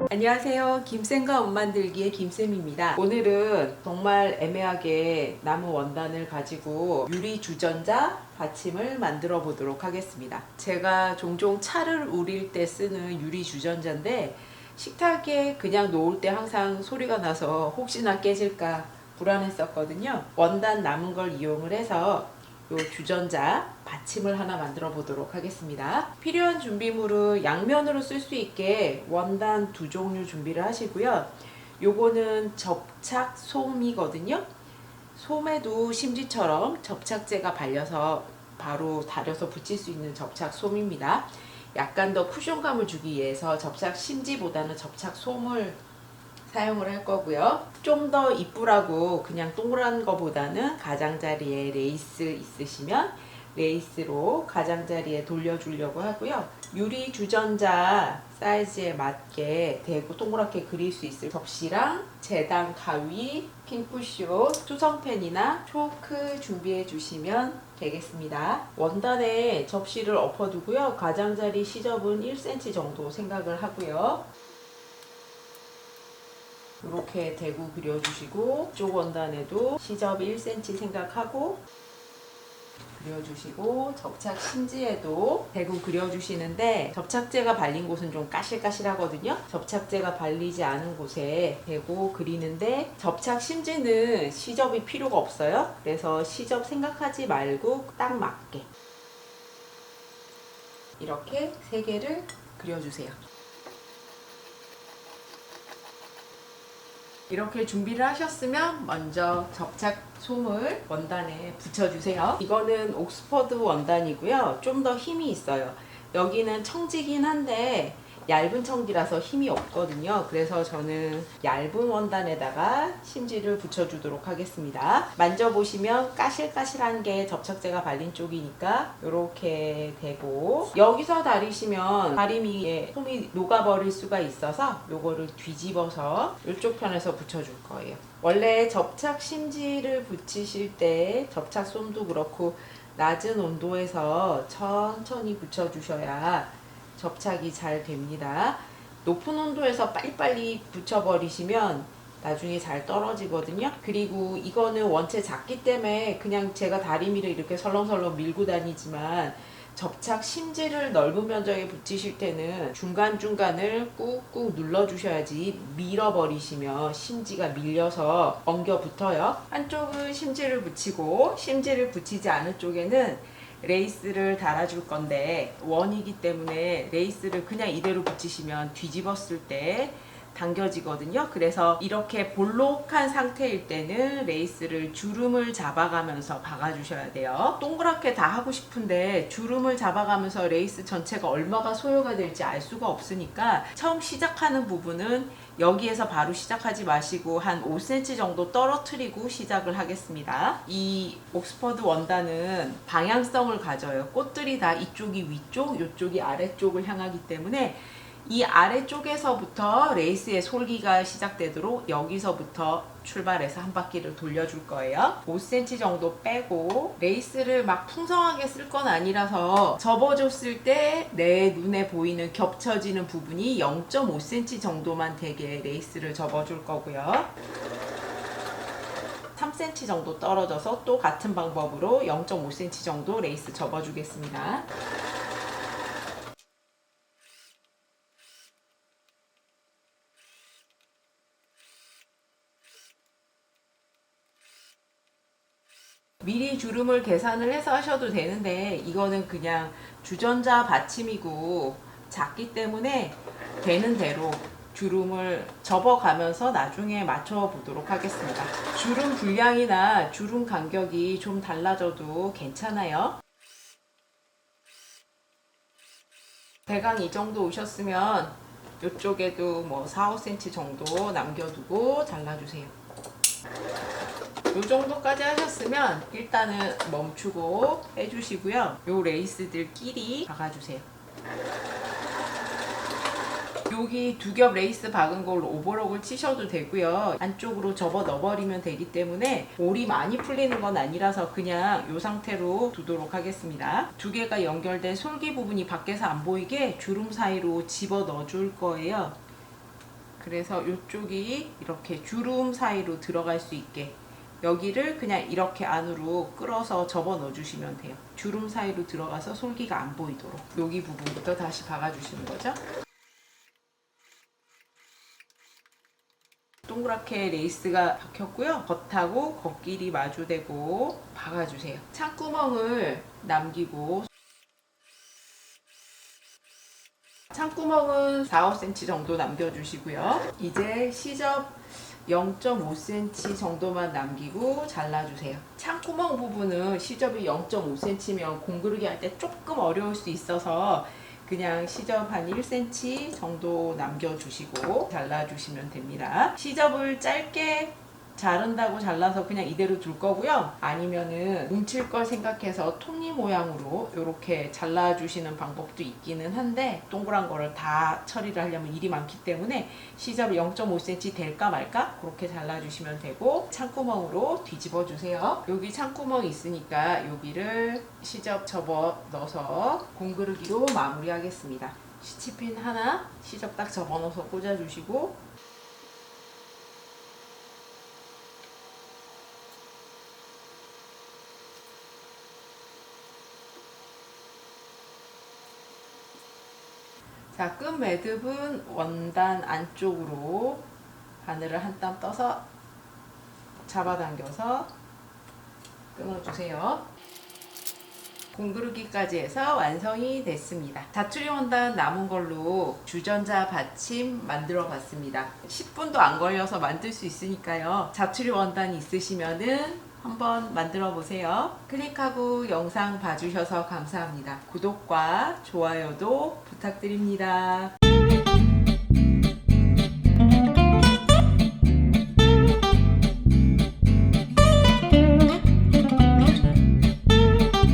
안녕하세요. 김쌤과 옷 만들기의 김쌤입니다. 오늘은 정말 애매하게 남은 원단을 가지고 유리 주전자 받침을 만들어 보도록 하겠습니다. 제가 종종 차를 우릴 때 쓰는 유리 주전자인데 식탁에 그냥 놓을 때 항상 소리가 나서 혹시나 깨질까 불안했었거든요. 원단 남은 걸 이용을 해서 요 주전자 받침을 하나 만들어 보도록 하겠습니다. 필요한 준비물은 양면으로 쓸 수 있게 원단 2종류 준비를 하시고요. 요거는 접착 솜이거든요. 솜에도 심지처럼 접착제가 발려서 바로 다려서 붙일 수 있는 접착 솜입니다. 약간 더 쿠션감을 주기 위해서 접착 심지보다는 접착 솜을 사용을 할 거고요. 좀 더 이쁘라고 그냥 동그란 거보다는 가장자리에 레이스 있으시면 레이스로 가장자리에 돌려주려고 하고요. 유리 주전자 사이즈에 맞게 대고 동그랗게 그릴 수 있을 접시랑 재단 가위, 핑크쇼, 수성펜이나 초크 준비해 주시면 되겠습니다. 원단에 접시를 엎어두고요. 가장자리 시접은 1cm 정도 생각을 하고요. 이렇게 대고 그려주시고 이쪽 원단에도 시접 1cm 생각하고 그려주시고 접착 심지에도 대고 그려주시는데 접착제가 발린 곳은 좀 까실까실하거든요. 접착제가 발리지 않은 곳에 대고 그리는데 접착 심지는 시접이 필요가 없어요. 그래서 시접 생각하지 말고 딱 맞게 이렇게 3개를 그려주세요. 이렇게 준비를 하셨으면 먼저 접착 솜을 원단에 붙여주세요. 이거는 옥스퍼드 원단이고요. 좀 더 힘이 있어요. 여기는 청지긴 한데 얇은 청지라서 힘이 없거든요. 그래서 저는 얇은 원단에다가 심지를 붙여주도록 하겠습니다. 만져보시면 까실까실한 게 접착제가 발린 쪽이니까 이렇게 대고 여기서 다리시면 다리미에 솜이 녹아버릴 수가 있어서 요거를 뒤집어서 이쪽 편에서 붙여줄 거예요. 원래 접착 심지를 붙이실 때 접착 솜도 그렇고 낮은 온도에서 천천히 붙여주셔야 접착이 잘 됩니다. 높은 온도에서 빨리빨리 붙여버리시면 나중에 잘 떨어지거든요. 그리고 이거는 원체 작기 때문에 그냥 제가 다리미를 이렇게 설렁설렁 밀고 다니지만 접착 심지를 넓은 면적에 붙이실 때는 중간중간을 꾹꾹 눌러주셔야지 밀어버리시면 심지가 밀려서 엉겨 붙어요. 한쪽은 심지를 붙이고 심지를 붙이지 않은 쪽에는 레이스를 달아줄 건데 원이기 때문에 레이스를 그냥 이대로 붙이시면 뒤집었을 때 당겨지거든요. 그래서 이렇게 볼록한 상태일 때는 레이스를 주름을 잡아가면서 박아주셔야 돼요. 동그랗게 다 하고 싶은데 주름을 잡아가면서 레이스 전체가 얼마가 소요가 될지 알 수가 없으니까 처음 시작하는 부분은 여기에서 바로 시작하지 마시고 한 5cm 정도 떨어뜨리고 시작을 하겠습니다. 이 옥스퍼드 원단은 방향성을 가져요. 꽃들이 다 이쪽이 위쪽, 이쪽이 아래쪽을 향하기 때문에 이 아래쪽에서부터 레이스의 솔기가 시작되도록 여기서부터 출발해서 한 바퀴를 돌려줄 거예요. 5cm 정도 빼고 레이스를 막 풍성하게 쓸 건 아니라서 접어줬을 때 내 눈에 보이는 겹쳐지는 부분이 0.5cm 정도만 되게 레이스를 접어줄 거고요. 3cm 정도 떨어져서 또 같은 방법으로 0.5cm 정도 레이스 접어주겠습니다. 미리 주름을 계산을 해서 하셔도 되는데 이거는 그냥 주전자 받침이고 작기 때문에 되는 대로 주름을 접어가면서 나중에 맞춰 보도록 하겠습니다. 주름 분량이나 주름 간격이 좀 달라져도 괜찮아요. 대강 이 정도 오셨으면 이쪽에도 뭐 4, 5cm 정도 남겨두고 잘라주세요. 요 정도까지 하셨으면 일단은 멈추고 해주시고요. 요 레이스들끼리 박아주세요. 여기 2겹 레이스 박은 걸로 오버록을 치셔도 되고요. 안쪽으로 접어 넣어버리면 되기 때문에 올이 많이 풀리는 건 아니라서 그냥 이 상태로 두도록 하겠습니다. 2개가 연결된 솔기 부분이 밖에서 안 보이게 주름 사이로 집어 넣어줄 거예요. 그래서 이쪽이 이렇게 주름 사이로 들어갈 수 있게 여기를 그냥 이렇게 안으로 끌어서 접어 넣어 주시면 돼요. 주름 사이로 들어가서 솔기가 안 보이도록 여기 부분부터 다시 박아 주시는 거죠. 동그랗게 레이스가 박혔고요. 겉하고 겉길이 마주대고 박아주세요. 창구멍을 남기고 창구멍은 4, 5cm 정도 남겨주시고요. 이제 시접 0.5cm 정도만 남기고 잘라주세요. 창구멍 부분은 시접이 0.5cm면 공그르기 할 때 조금 어려울 수 있어서 그냥 시접 한 1cm 정도 남겨주시고 잘라주시면 됩니다. 시접을 짧게 자른다고 잘라서 그냥 이대로 둘 거고요. 아니면은 뭉칠 걸 생각해서 톱니 모양으로 이렇게 잘라주시는 방법도 있기는 한데 동그란 거를 다 처리를 하려면 일이 많기 때문에 시접 0.5cm 될까 말까 그렇게 잘라주시면 되고 창구멍으로 뒤집어 주세요. 여기 창구멍이 있으니까 여기를 시접 접어 넣어서 공그르기로 마무리하겠습니다. 시치핀 하나 시접 딱 접어 넣어서 꽂아주시고 자, 끈 매듭은 원단 안쪽으로 바늘을 한 땀 떠서 잡아당겨서 끊어주세요. 공그르기까지 해서 완성이 됐습니다. 자투리 원단 남은 걸로 주전자 받침 만들어 봤습니다. 10분도 안 걸려서 만들 수 있으니까요. 자투리 원단이 있으시면은 한번 만들어 보세요. 클릭하고 영상 봐주셔서 감사합니다. 구독과 좋아요도 부탁드립니다.